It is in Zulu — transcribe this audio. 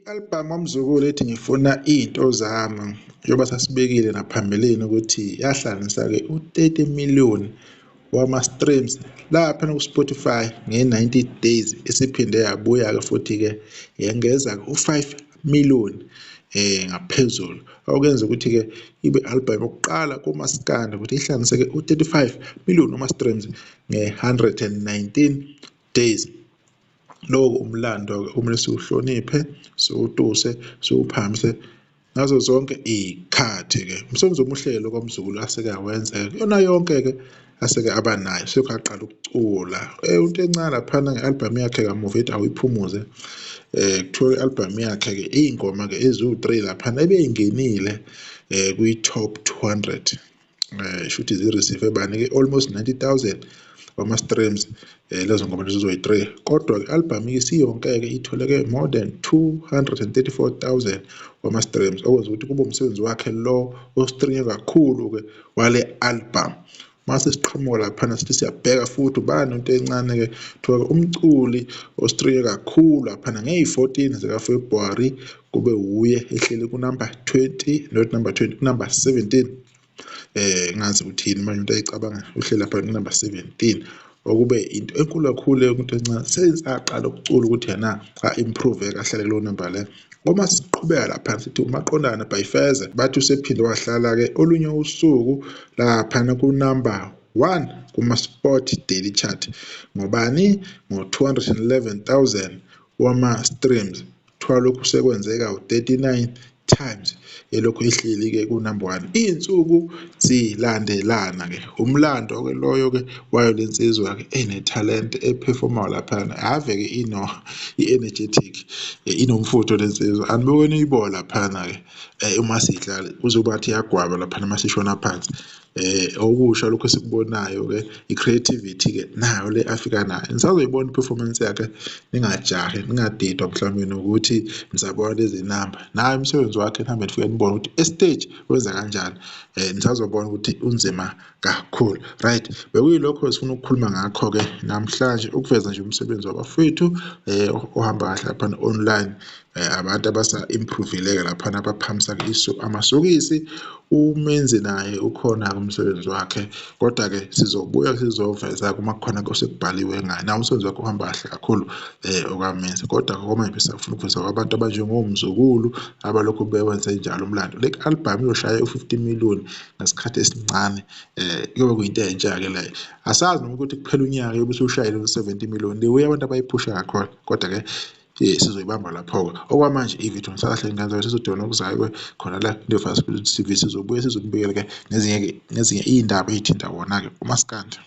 I-albhamu kaMzukulu ethi ngifuna into zami njengoba sasibekile naphambilini ukuthi yahlanganisa-ke u-30 million wama-streams laphana ku-Spotify nge-90 days esiphinde yabuya-ke futhi-ke yengeza-ke u-5 million ngaphezulu okwenza ukuthi-ke ibe i-albhamu yokuqala kumaskandi ukuthi ihlanganise-ke u-35 million wama-streams nge-119 days. Lowo umlando-ke okumele siwuhloniphe, siwutuse, siwuphamise ngazo zonke iy'khathi-ke. Umsebenzi omuhle lo kaMzukulu aseke awenza-ke yona yonke-ke aseke aba nayo sekho aqala ukucula into encane laphana nge-albhamu yakhe kamuva ethi Awuyiphumuze kuthiwa i-albhamu yakhe-ke iy'ngoma-ke eziwu-3 laphana ebey'ngenile kwi-top 200 shuthi zi-receive bani-ke almost 90,000 wama-streams lezo ngoma lezo zizoyi-3 kodwa-ke i-albhamu isiyonke-ke itholeke more than 234,000 wama-streams okwenza ukuthi kube umsebenzi wakhe lo ostringe kakhulu-ke wale albhamu. Mase siqhamuka laphana sithi siyabheka futhi ubani into encane-ke kuthiwa-ke umculi ostringe kakhulu laphana ngeyi-14 zikaFebruwari kube wuye ehleli kunumber 20 not number 20 kunumber 17 ngazi ukuthi yini manje umuntu ayicabanga uhleli lapha kunumber 17 okube into enkulu kakhulu umuntu encane sensaqala ukucula ukuthi yena a-improve kahle kulo number le. Uma siqhubeka lapha sithi uMaqondana by Feza bathi usephinde wahlala-ke olunye usuku laphana ku-number 1 kuma-Spot Daily Chart ngobani ngo-211,000 wama-streams. Kuthiwa lokhu sekwenzeka u-39 times elokhu ehleli-ke ku-number 1 iy'nsuku zilandelana-ke umlando-ke loyo-ke wayo le nsizwa-ke enethalente ephefoma laphana ave-ke i-energetic inomfutho le nsizwa anibukeni uyibona laphana-ke uma sidlala kuzoba ngathi iyagwaba laphana uma sishona phansi okusha lokho esikubonayo-ke i-creativity-ke nayo le afika nayo. Nisazoyibona i-performance yakhe ningajahi ningadidwa mhlawumbe nokuthi nisabona lezi namba nayo umsebenzi wakhe nihambe nifike nibone ukuthi estage wenza kanjani nisazobona ukuthi unzima kakhulu. Right, bekuyilokho esifuna ukukhuluma ngakho-ke namhlanje ukuveza nje umsebenzi wabafowethu ohamba kahle laphana online abantu abasa-improve-ileke laphana abaphamisa amasokisi umenzi naye ukhona-ke umsebenzi wakhe kodwa-ke sizobuya sizoveza uma kukhona osekubhaliwe ngayo nawo umsebenzi wakhe uhamba kahle kakhulu okwamenzi kodwa ngoba manje sifuna ukuveza kwabantu abanjengoMzukulu abalokhu bewenze njalo umlando. Le albhamu iyoshaya u-50 million ngesikhathi esincane kuyobe kuyinto entsha-ke leyo asazi noma ukuthi kuphela unyaka yobe usushayile 70 million le way abantu abayiphusha kakhulu kodwa-ke sizoyibamba lapho-ke okwamanje ividiyo ngisakahle ngenza sizodona okuzayo khona la Fast TV sizobuye sizonibekela-ke nezinye iy'ndaba ey'thinta wona-ke umaskandi.